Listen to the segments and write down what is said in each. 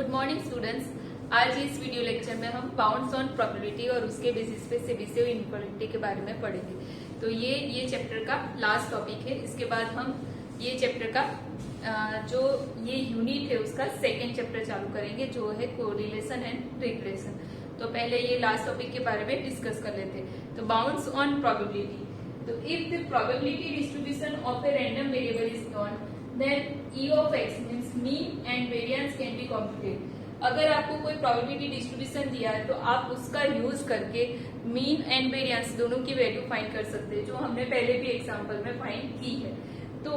Good morning students. आज इस video lecture में हम बाउंड्स ऑन प्रोबेबिलिटी और उसके बेसिस पे सेबिसिव इनइक्वालिटी के बारे में पढ़ेंगे। तो ये चैप्टर का लास्ट टॉपिक है। इसके बाद हम ये चैप्टर का जो ये यूनिट है उसका सेकेंड चैप्टर चालू करेंगे, जो है कोरिलेशन एंड रिग्रेशन। तो पहले ये लास्ट टॉपिक के बारे में डिस्कस कर लेते हैं। तो बाउंड्स ऑन प्रोबेबिलिटी, तो if the probability distribution of a random variable is known, then E of x means mean and variance can be computed। अगर आपको कोई प्रोबेबिलिटी डिस्ट्रीब्यूशन दिया है तो आप उसका यूज करके मीन एंड वेरिएंस दोनों की वैल्यू फाइंड कर सकते हैं, जो हमने पहले भी एग्जांपल में फाइंड की है। तो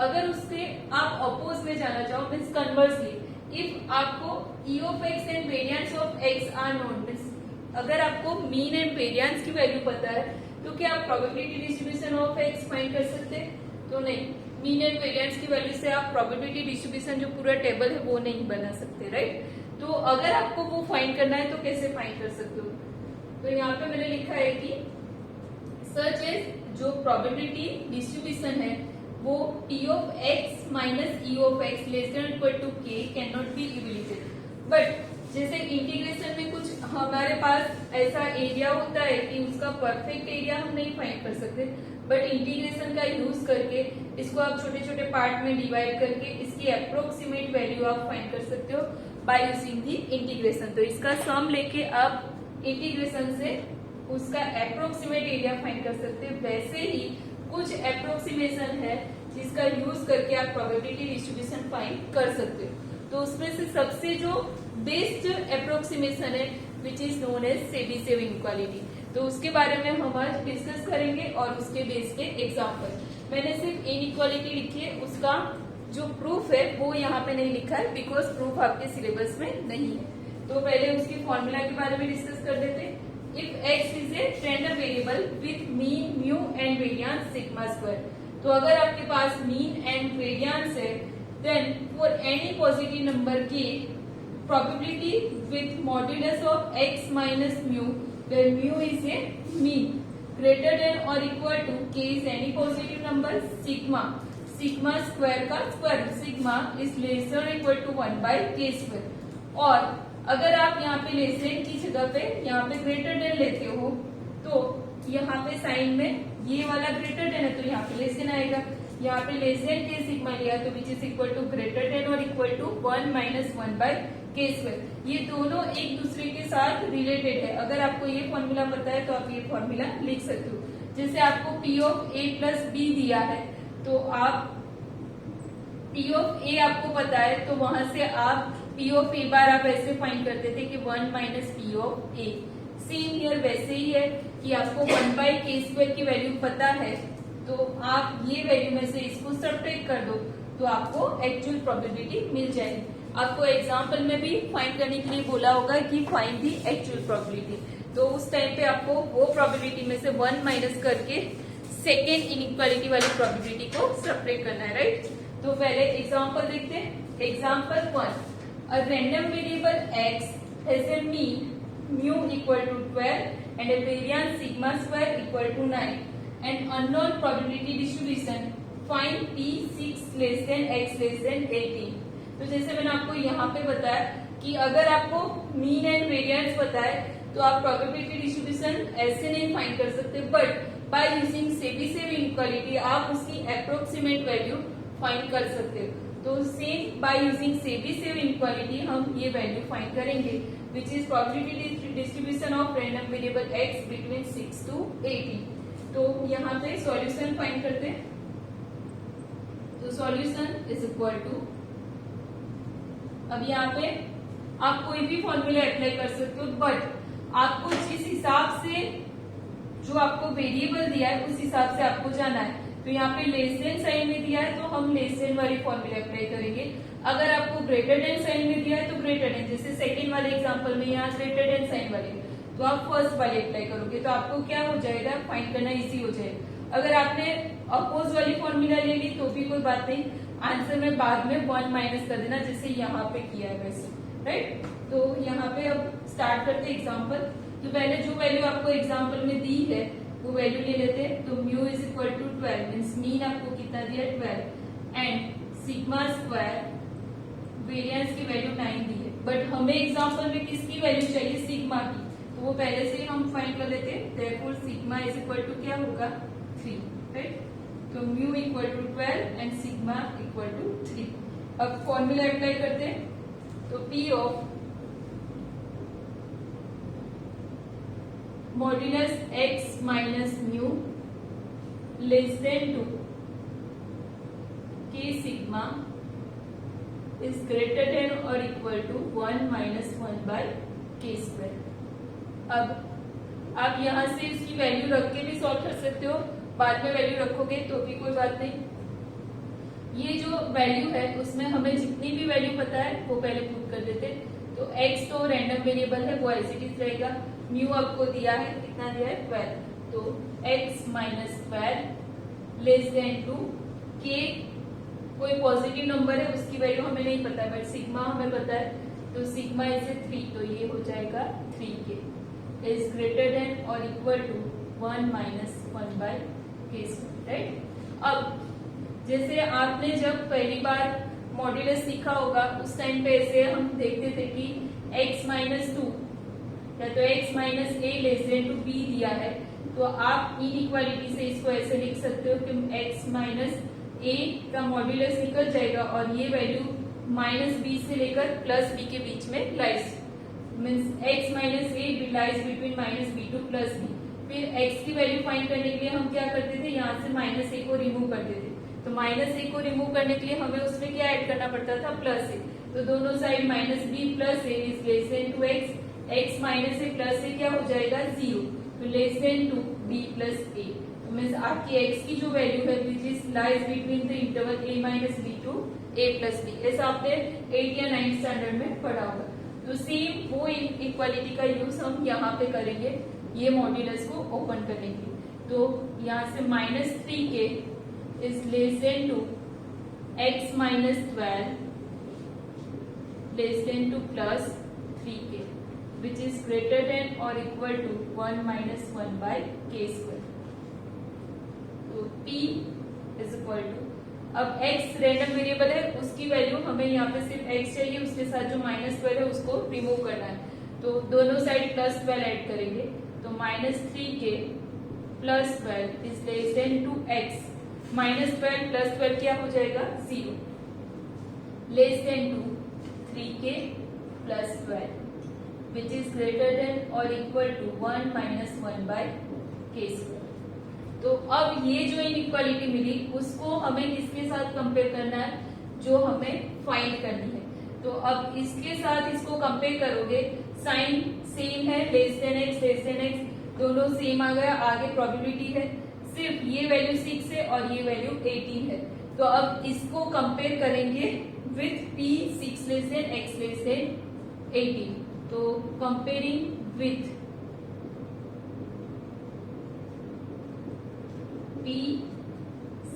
अगर उससे आप अपोज में जाना चाहो, मीन्स कन्वर्सली, इफ आपको E of x and variance of x are known, means अगर आपको मीन एंड वेरिएंस की वैल्यू पता है तो क्या आप probability distribution of x find कर सकते हैं? तो नहीं, मीन एंड वेरिएंस की वैल्यू से आप प्रोबेबिलिटी डिस्ट्रीब्यूशन जो पूरा टेबल है वो नहीं बना सकते, राइट। तो अगर आपको वो फाइंड करना है तो कैसे फाइंड कर सकते हो? तो यहाँ पे मैंने लिखा है कि सच एज जो प्रोबेबिलिटी डिस्ट्रीब्यूशन है वो P of x minus E of x less than equal to k can not be evaluated. But जैसे इंटीग्रेशन में कुछ हमारे पास ऐसा एरिया होता है कि उसका परफेक्ट एरिया हम नहीं फाइंड कर सकते, बट इंटीग्रेशन का यूज करके इसको आप छोटे छोटे पार्ट में डिवाइड करके इसकी अप्रोक्सीमेट वैल्यू आप फाइंड कर सकते हो बाय यूजिंग दी इंटीग्रेशन। तो इसका सम लेके आप इंटीग्रेशन से उसका अप्रोक्सीमेट एरिया फाइंड कर सकते हो। वैसे ही कुछ अप्रोक्सीमेशन है जिसका यूज करके आप प्रोबेबिलिटी डिस्ट्रीब्यूशन फाइंड कर सकते हो। तो उसमें से सबसे जो बेस्ट अप्रोक्सीमेशन है which is known as Chebyshev inequality, तो उसके बारे में हम आज डिस्कस करेंगे और उसके बेस पे एग्जांपल। मैंने सिर्फ इनइक्वालिटी लिखी है, उसका जो प्रूफ है वो यहाँ पे नहीं लिखा है बिकॉज प्रूफ आपके सिलेबस में नहीं है। तो पहले उसकी फॉर्मूला के बारे में डिस्कस कर देते हैं। If x is a random variable with mean mu and variance sigma square, तो अगर आपके पास मीन एंड वेरिएंस है then for any positive number k probability with modulus of x minus mu, where mu is a mean, greater than or equal to k is any positive number, sigma square का square sigma is less than or equal to 1 by k square। और अगर आप यहाँ पे less than की जगह पे यहाँ पे ग्रेटर देन लेते हो तो यहाँ पे साइन में ये वाला ग्रेटर देन है तो यहाँ पे लेस देन आएगा। यहाँ पे लेस देन के सिग्मा लिया तो which is equal to greater than और equal to 1 minus 1 by k square. ये दोनों एक दूसरे के साथ रिलेटेड है। अगर आपको ये फॉर्मूला पता है तो आप ये फॉर्मूला लिख सकते हो। जैसे आपको P of A plus B दिया है तो आप P of A आपको पता है तो वहां से आप P of A बार आप ऐसे फाइंड करते थे कि 1 minus P of A। Same here वैसे ही है कि आपको 1 बाई के स्क्वायर की वैल्यू पता है तो आप ये वैल्यू में से इसको सब्ट्रैक्ट कर दो तो आपको एक्चुअल प्रोबेबिलिटी मिल जाएगी। आपको एग्जाम्पल में भी फाइंड करने के लिए बोला होगा कि फाइंड दी एक्चुअल प्रोबेबिलिटी, तो उस टाइम पे आपको वो प्रोबेबिलिटी में से 1 माइनस करके सेकेंड इनइक्वालिटी वाली प्रोबेबिलिटी को सब्ट्रैक्ट करना है, राइट। तो पहले एग्जाम्पल देखते हैं। Example 1, a random variable x has a mean mu equal to 12 and a variance sigma square equal to 9 and unknown probability distribution find p6 less than x less than 18। तो जैसे मैंने आपको यहाँ पे बताया कि अगर आपको मीन एंड वेरिएंस पता है तो आप प्रोबेबिलिटी डिस्ट्रीब्यूशन ऐसे नहीं फाइंड कर सकते, बट बाय यूजिंग सेबिसिव इनइक्वालिटी आप उसकी अप्रोक्सीमेट वैल्यू फाइंड कर सकते हो। तो सेम बाय यूजिंग सेबिसिव इनइक्वालिटी हम ये वैल्यू फाइंड करेंगे which is probability distribution of random variable x between 6 to 18। तो यहाँ पे सॉल्यूशन फाइंड करते हैं। तो सॉल्यूशन इज इक्वल टू, अब यहाँ पे आप कोई भी फॉर्मूला अप्लाई कर सकते हो, बट आपको जिस हिसाब से जो आपको वेरिएबल दिया है उस हिसाब से आपको जाना है। तो यहाँ पे लेस देन साइन में दिया है तो हम लेस देन वाली फॉर्मूला अप्लाई करेंगे। अगर आपको ग्रेटर देन साइन में दिया है तो ग्रेटर देन, जैसे सेकेंड वाले एग्जाम्पल में यहाँ ग्रेटर देन साइन वाले तो आप फर्स्ट वाले अप्लाई करोगे तो आपको क्या हो जाएगा, फाइंड करना इजी हो जाएगा। अगर आपने अपोज वाली फॉर्मूला ले ली तो भी कोई बात नहीं, आंसर में बाद में 1 माइनस कर देना जैसे यहाँ पे किया है वैसे, राइट। तो यहाँ पे अब स्टार्ट करते एग्जाम्पल। तो पहले जो वैल्यू आपको एग्जाम्पल में दी है वो वैल्यू ले लेते हैं। तो mu is equal to 12 means mean आपको कितना दिया 12 एंड सिग्मा स्क्वायर वेरिएंस की वैल्यू 9 दी है, बट हमें एग्जांपल में किसकी वैल्यू चाहिए, सिग्मा की, तो वो पहले से हम फाइंड कर लेते हैं। Therefore sigma is equal to क्या होगा 3, राइट। तो mu equal to 12 and sigma equal to 3। अब फॉर्मूला अप्लाई करते हैं, तो P of modulus x minus mu less than 2 k sigma is greater than और equal to 1 minus 1 by k square. अब आप यहां से इसकी वैल्यू रख के भी सॉल्व कर सकते हो, बाद में वैल्यू रखोगे तो भी कोई बात नहीं। ये जो वैल्यू है उसमें हमें जितनी भी वैल्यू पता है वो पहले पुट कर देते। तो x तो रैंडम वेरिएबल है, वो एज इट इज रहेगा। म्यू आपको दिया है, कितना दिया है 12, तो x माइनस 12 लेस देन 2 के कोई पॉजिटिव नंबर है उसकी वैल्यू हमें नहीं पता है, बट सिग्मा हमें पता है, तो सिग्मा इज 3, तो ये हो जाएगा 3k इज ग्रेटर देन और equal to 1 minus 1 by k square, right. अब जैसे आपने जब पहली बार मॉड्यूलस सीखा होगा उस टाइम पे ऐसे हम देखते थे कि x माइनस 2 या तो x minus a less than to b दिया है, तो आप इनइक्वालिटी से इसको ऐसे लिख सकते हो कि x माइनस a का मॉड्यूलस निकल जाएगा और ये वैल्यू माइनस b से लेकर प्लस b के बीच में lies, means x minus a lies between minus b two plus b। फिर x की वैल्यू फाइंड करने के लिए हम क्या करते थे, यहाँ से माइनस a को रिमूव करते थे, तो माइनस a को रिमूव करने के लिए हमें उसमें क्या ऐड करना पड़ता था, प्लस a। तो दोनों side minus b plus a is less than 2x, x minus a plus a क्या हो जाएगा 0, तो less than 2 b plus a। तो मीन्स आपकी x की जो वैल्यू है which is lies between the interval a minus b to a plus b, ऐसा आपने 8 या 9 स्टैंडर्ड में पढ़ा होगा। तो सेम वो इक्वालिटी का यूज हम यहाँ पे करेंगे ये मॉड्यूलस को ओपन करने के लिए। तो यहाँ से minus 3k is less than to x minus 12 less than to plus 3k which is greater than और equal to 1 minus 1 by k square. तो p इज इक्वल टू, अब x रैंडम वेरिएबल है उसकी वैल्यू हमें यहाँ पे सिर्फ x चाहिए, उसके साथ जो माइनस 12 है उसको रिमूव करना है, तो दोनों साइड प्लस 12 ऐड करेंगे, तो minus 3k plus 12 is less than 2x minus 12 plus 12 क्या हो जाएगा 0 less than 2 3k plus 12 which is greater than और equal to 1 minus 1 by k square. तो अब ये जो इनइक्वालिटी मिली उसको हमें किसके साथ कंपेयर करना है, जो हमें फाइंड करनी है। तो अब इसके साथ इसको कंपेयर करोगे, साइन सेम है, लेस देन x दोनों सेम आ गया, आगे प्रोबेबिलिटी है, सिर्फ ये वैल्यू 6 है और ये वैल्यू 18 है। तो अब इसको कंपेयर करेंगे with p 6 less than x less than 18। तो comparing with p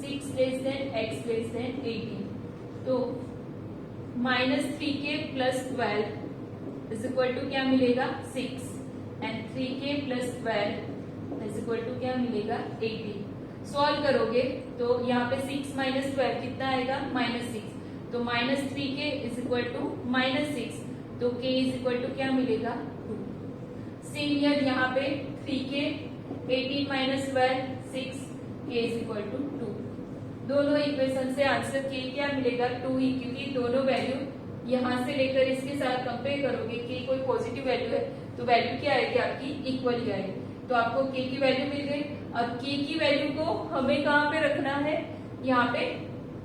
6 less than x less than 18, तो minus 3k plus 12 is equal to क्या मिलेगा 6 and 3k plus 12 is equal to क्या मिलेगा 18। सॉल्व करोगे तो यहाँ पे 6 माइनस 12 कितना आएगा माइनस 6, तो minus 3k is equal to minus 6, तो k इज इक्वल टू क्या मिलेगा 2। सेम ईयर यहाँ पे 3k 18 minus 12 6 k is equal to 2। दोनों इक्वेशन से आंसर k क्या मिलेगा 2 ही, क्योंकि दोनों वैल्यू यहाँ से लेकर इसके साथ कंपेयर करोगे, k कोई पॉजिटिव वैल्यू है तो वैल्यू क्या आएगी आपकी इक्वल ही आएगी। तो आपको k की वैल्यू मिल गई। अब k की वैल्यू को हमें कहाँ पे रखना है, यहाँ पे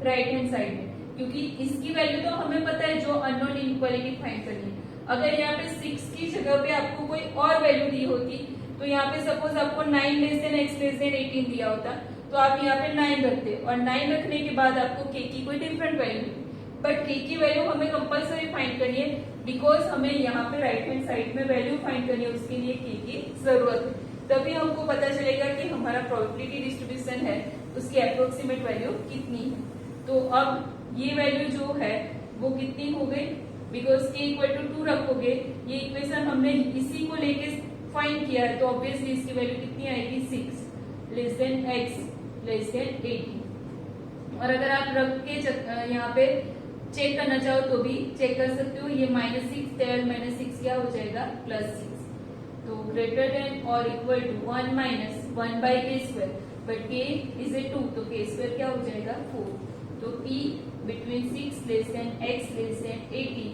राइट हैंड साइड में, क्योंकि इसकी वैल्यू तो हमें पता है जो अननोन इनइक्वालिटी फाइंड करनी है। अगर यहाँ पे 6 की जगह पे आपको कोई और वैल्यू दी होती, तो यहाँ पे सपोज आपको 9 less than x less than 18 दिया होता, तो आप यहाँ पे 9 रखते और 9 रखने के बाद आपको k की कोई डिफरेंट वैल्यू मिली, बट k की वैल्यू हमें कंपल्सरी फाइंड करनी है, बिकॉज हमें यहाँ पे राइट हैंड साइड में वैल्यू फाइंड करनी है, उसके लिए k की जरूरत है। तभी हमको पता चलेगा कि हमारा प्रोबेबिलिटी डिस्ट्रीब्यूशन है उसकी अप्रोक्सीमेट वैल्यू कितनी है। तो अब ये वैल्यू जो है वो कितनी हो गई, बिकॉज k इक्वल टू 2 रखोगे, ये इक्वेशन हमने इसी को लेके फाइंड किया है, तो ऑब्वियसली इसकी वैल्यू कितनी आएगी 6 less than x less than 18। और अगर आप रख के यहाँ पे चेक करना चाहो तो भी चेक कर सकते हो। ये -6 -6 क्या हो जाएगा +6। तो ग्रेटर देन और इक्वल टू 1 - 1 बाई के स्क्वायर, बट के इज ए 2 तो के स्क्वायर क्या हो जाएगा 4। तो p between 6 less than x less than 80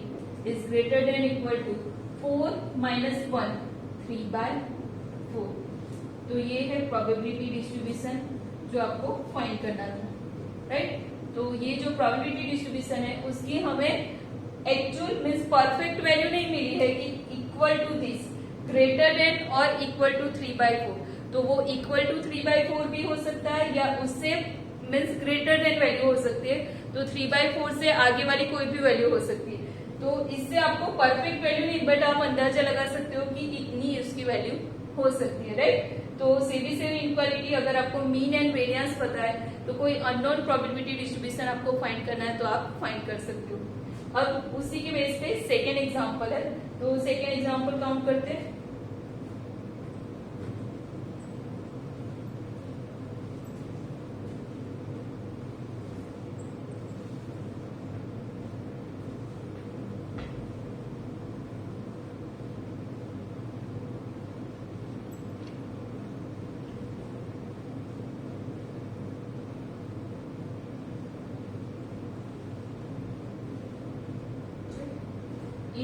is greater than equal to 4 - 1 3/4। तो ये है प्रोबेबिलिटी डिस्ट्रीब्यूशन जो आपको फाइंड करना था, राइट। तो ये जो प्रोबेबिलिटी डिस्ट्रीब्यूशन है उसकी हमें एक्चुअल मींस परफेक्ट वैल्यू नहीं मिली है कि equal to this greater than और इक्वल टू 3/4। तो वो इक्वल टू 3/4 भी हो सकता है या उससे मींस ग्रेटर देन वैल्यू हो सकती है। तो 3/4 से आगे वाली कोई भी वैल्यू हो सकती है। तो इससे आपको परफेक्ट वैल्यू नहीं, बट आप अंदाजा लगा सकते हो कि इतनी उसकी वैल्यू हो सकती है, राइट। तो सेबीसेव इनइक्वालिटी अगर आपको मीन एंड वेरिएंस पता है तो कोई अननोन प्रोबेबिलिटी डिस्ट्रीब्यूशन आपको फाइंड करना है तो आप फाइंड कर सकते हो। अब उसी के बेस पे सेकेंड एग्जाम्पल है, तो सेकेंड एग्जाम्पल काउंट करते हैं।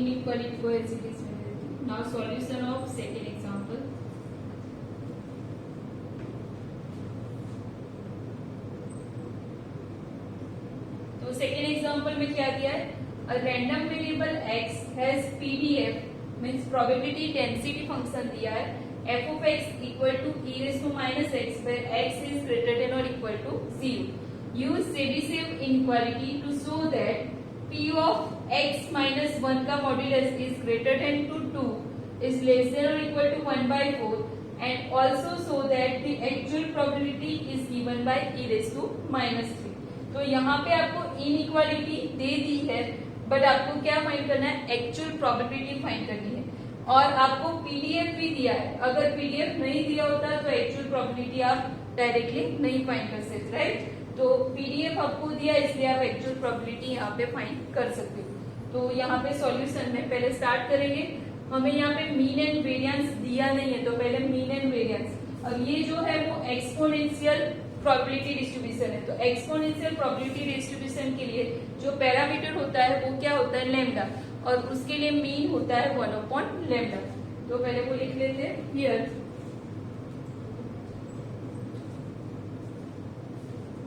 Inequality को as it is में देती हूँ। Now solution of second example. तो सेकेंड एग्जाम्पल में क्या दिया है, a random variable x has PDF means probability density function दिया है f of x equal to e raised to minus x where x is greater than or equal to 0. Use Chebyshev inequality to show that p of x minus 1 का modulus is greater than to 2 is less than or equal to 1/4 and also show that the actual probability is given by e raised to minus 3. तो यहाँ पे आपको inequality दे दी है, but आपको क्या find करना है, एक्चुअल प्रोबेबिलिटी फाइंड करनी है। और आपको पीडीएफ भी दिया है, अगर पीडीएफ नहीं दिया होता तो एक्चुअल प्रोबेबिलिटी आप डायरेक्टली नहीं फाइंड कर सकते, राइट। तो पीडीएफ आपको दिया इसलिए आप एक्चुअल प्रोबेबिलिटी यहाँ पे फाइंड कर सकते हो। तो यहाँ पे सॉल्यूशन में पहले स्टार्ट करेंगे। हमें यहाँ पे मीन एंड वेरिएंस दिया नहीं है, तो पहले मीन एंड वेरिएंस। और ये जो है वो एक्सपोनेंशियल प्रोबेबिलिटी डिस्ट्रीब्यूशन है। तो एक्सपोनेंशियल प्रोबेबिलिटी डिस्ट्रीब्यूशन के लिए जो पैरामीटर होता है वो क्या होता है, लैम्डा, और उसके लिए मीन होता है 1/λ। तो पहले वो लिख लेते हैं here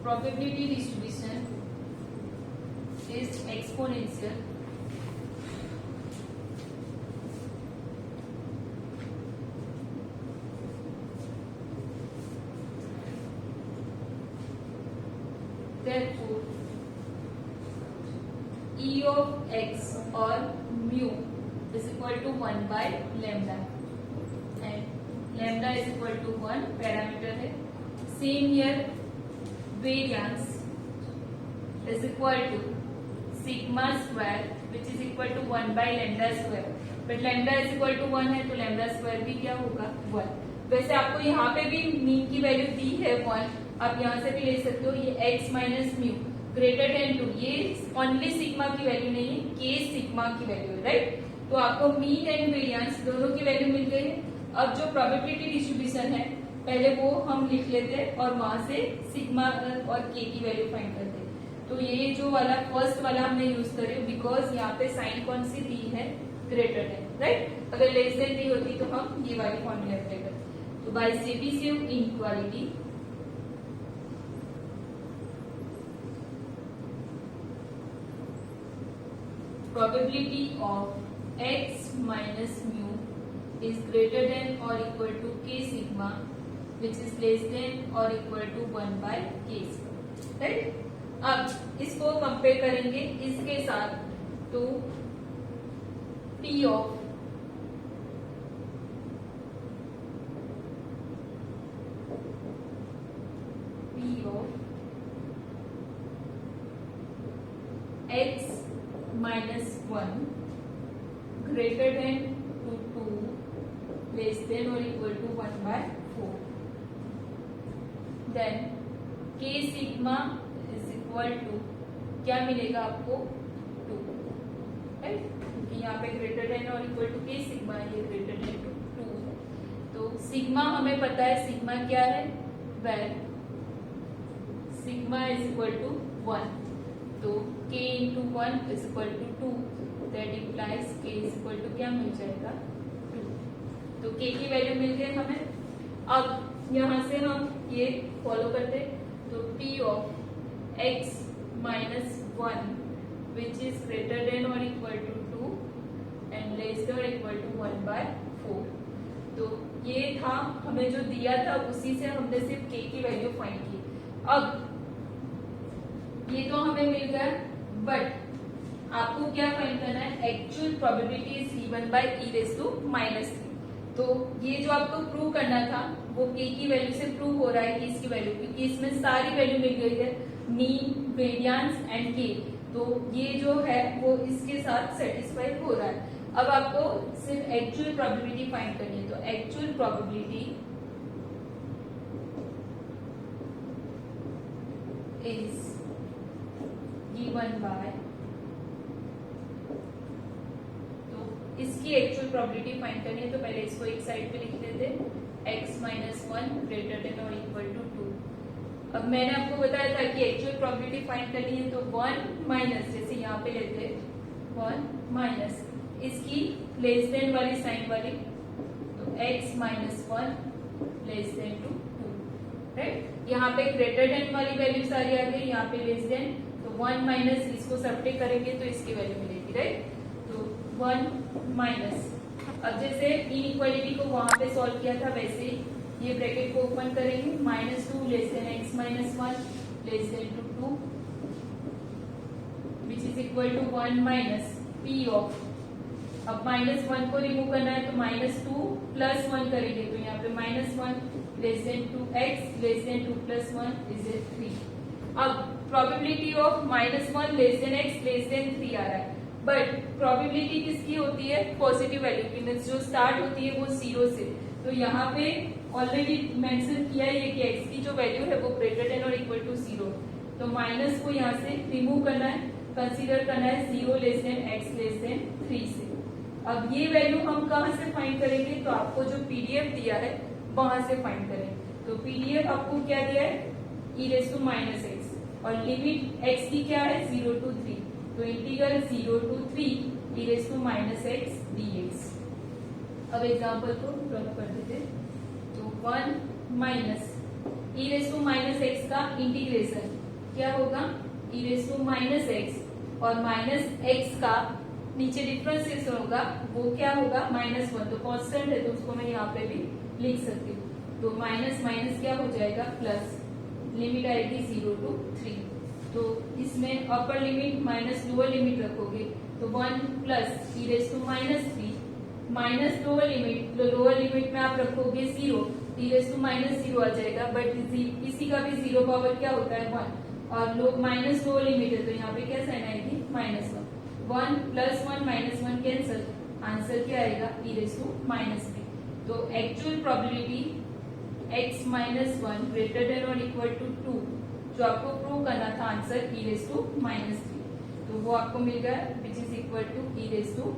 probability distribution is exponential therefore e of x or mu is equal to 1/λ and lambda is equal to 1 parameter है। Same here variance is equal to sigma square which is equal to 1/λ square, but lambda is equal to 1 है तो lambda square भी क्या होगा 1। वैसे आपको यहाँ पे भी मीन की वैल्यू दी है 1, आप यहाँ से भी ले सकते हो। ये x minus mu greater than 2, ये ओनली सिग्मा की वैल्यू नहीं है, के सिग्मा की वैल्यू है, राइट। तो आपको मीन एंड वेरिएंस दोनों की वैल्यू मिल गई है। अब जो प्रोबेबिलिटी डिस्ट्रीब्यूशन है पहले वो हम लिख लेते हैं और वहां से सिग्मा और के की वैल्यू फाइंड करते हैं। तो ये जो वाला फर्स्ट वाला हमने यूज करे बिकॉज यहाँ पे साइन कौन सी दी है, ग्रेटर देन, राइट। अगर लेस देन दी होती तो हम ये वाली फॉर्मूला अप्लाई करते। तो by Chebyshev inequality probability of x minus mu is greater than or equal to k sigma which is less than or equal to 1/k square, right। अब इसको कंपेयर करेंगे इसके साथ, तो p of x minus 1 greater than to 2 less than or equal to 1/4, then k sigma is equal to क्या मिलेगा आपको right, क्योंकि यहाँ पे ग्रेटर देन और इक्वल टू के सिग्मा, ये ग्रेटर देन टू 2 है। तो सिग्मा हमें पता है, सिग्मा क्या है, where sigma is equal to 1, तो k into 1 is equal to 2, that implies k is equal to क्या मिल जाएगा, 2। तो k की वैल्यू मिल गई हमें। अब यहाँ से हम ये फॉलो करते, तो p of x minus 1 which is greater than और equal to 2 and less than और इक्वल टू 1/4। तो ये था हमें जो दिया था, उसी से हमने सिर्फ k की वैल्यू फाइंड की। अब ये तो हमें मिल गया, बट आपको क्या फाइंड करना है, actual probability is given by e raise to -3। तो ये जो आपको प्रूव करना था वो k की वैल्यू से प्रूव हो रहा है कि इसकी वैल्यू, क्योंकि इसमें सारी वैल्यू मिल गई है, मीन, वेरिएंस एंड k, तो ये जो है वो इसके साथ सेटिस्फाई हो रहा है। अब आपको सिर्फ एक्चुअल प्रोबेबिलिटी फाइंड करनी है, तो actual probability is given bye, तो इसकी एक्चुअल प्रोबेबिलिटी फाइंड करनी है, तो पहले इसको एक साइड पे लिख देते, x माइनस 1 ग्रेटर देन और इक्वल टू 2। अब मैंने आपको बताया था कि एक्चुअल प्रोबेबिलिटी फाइंड करनी है, तो 1 माइनस, जैसे यहाँ पे लेते 1 माइनस इसकी लेस देन वाली साइन वाली, तो x minus 1 less than to 2, right. यहाँ पे ग्रेटर देन वाली वैल्यू सारी आ गई, यहाँ पे लेस देन, तो 1 माइनस इसको सब्ट्रैक्ट करेंगे तो इसकी वैल्यू मिलेगी, राइट। तो 1 माइनस, अब जैसे इनइक्वालिटी को वहां पे सॉल्व किया था वैसे ही ये ब्रैकेट को ओपन करेंगे, -2 less than x minus 1 less than to 2 which is equal to 1 minus p of, अब -1 को रिमूव करना है तो -2 प्लस 1 करेंगे, तो यहाँ पे -1 less than 2x less than 2 plus 1 is 3। अब probability of -1 less than x less then 3 आ रहा है, बट प्रोबेबिलिटी किसकी होती है, पॉजिटिव वैल्यू की, मींस जो स्टार्ट होती है वो 0 से। तो यहाँ पे ऑलरेडी मेंशन किया है कि x की जो वैल्यू है वो ग्रेटर देन और इक्वल टू 0, तो माइनस को यहाँ से रिमूव करना है, कंसीडर करना है 0 less than x less then 3 से। अब ये वैल्यू हम कहाँ से फाइंड करेंगे, तो आपको जो पीडीएफ दिया है वहां से फाइंड करेंगे। तो पीडीएफ आपको क्या दिया है, e रेज़ टू -x, और लिमिट x की क्या है 0 to 3, तो integral 0 to 3 e raise to -x dx। अब एग्जांपल को सॉल्व कर देते, तो 1 minus e raise to -x का इंटीग्रेशन क्या होगा, e रेज़ टू -x और -x का नीचे डिफरेंशिएशन होगा, वो क्या होगा -1, तो कांस्टेंट है तो उसको मैं यहाँ पे भी लिख सकती हूँ, तो माइनस माइनस क्या हो जाएगा प्लस, लिमिट आएगी 0 to 3, तो इसमें upper limit minus lower limit रखोगे, तो 1 plus e raise to -3 minus lower limit, तो लोअर लिमिट में आप रखोगे 0, e रेज़ टू -0 आ जाएगा, बट इसी का भी 0 पावर क्या होता है 1, और माइनस लोअर लिमिट है तो यहाँ पे क्या साइन आएगी -1, 1 प्लस 1 माइनस 1 कैंसल, आंसर क्या आएगा e रेज़ टू -3। तो actual probability x minus 1 greater than और इक्वल टू 2 जो आपको प्रूव करना था आंसर e रेज़ टू -3, तो वो आपको मिल गया which is equal to e raise to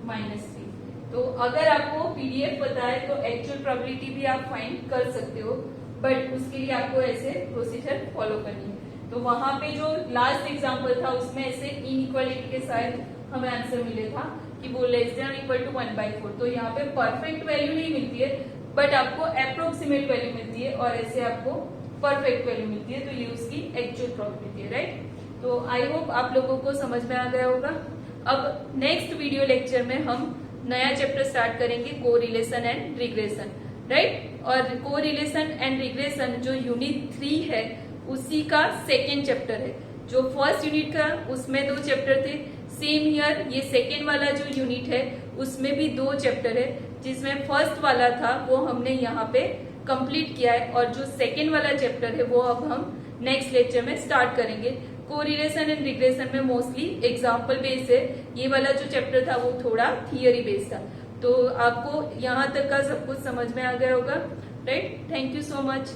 -3। तो अगर आपको पीडीएफ पता है तो एक्चुअल प्रोबेबिलिटी भी आप फाइंड कर सकते हो, बट उसके लिए आपको ऐसे प्रोसीजर फॉलो करनी है। तो वहां पे जो लास्ट एग्जांपल था उसमें ऐसे इनइक्वालिटी के साथ हमें आंसर मिले था कि वो लेस देन इक्वल टू 1/4, तो यहाँ पे परफेक्ट वैल्यू नहीं मिलती है, बट आपको अप्रोक्सीमेट वैल्यू मिलती है, और ऐसे आपको परफेक्ट वैल्यू मिलती है, तो ये उसकी एक्चुअल प्रोबेबिलिटी है, राइट। तो आई होप आप लोगों को समझ में आ गया होगा। अब नेक्स्ट वीडियो लेक्चर में हम नया चैप्टर स्टार्ट करेंगे, कोरिलेशन एंड रिग्रेशन, राइट। और कोरिलेशन एंड रिग्रेशन जो यूनिट 3 है उसी का सेकेंड चैप्टर है। जो फर्स्ट यूनिट का उसमें 2 चैप्टर थे, सेम हियर ये सेकेंड वाला जो यूनिट है उसमें भी 2 चैप्टर है, जिसमें फर्स्ट वाला था वो हमने यहाँ पे कंप्लीट किया है, और जो सेकेंड वाला चैप्टर है वो अब हम नेक्स्ट लेक्चर में स्टार्ट करेंगे। कोरिलेशन एंड रिग्रेशन में मोस्टली एग्जाम्पल बेस्ड है, ये वाला जो चैप्टर था वो थोड़ा थियरी बेस्ड था। तो आपको यहाँ तक का सब कुछ समझ में आ गया होगा, right. Thank you so much.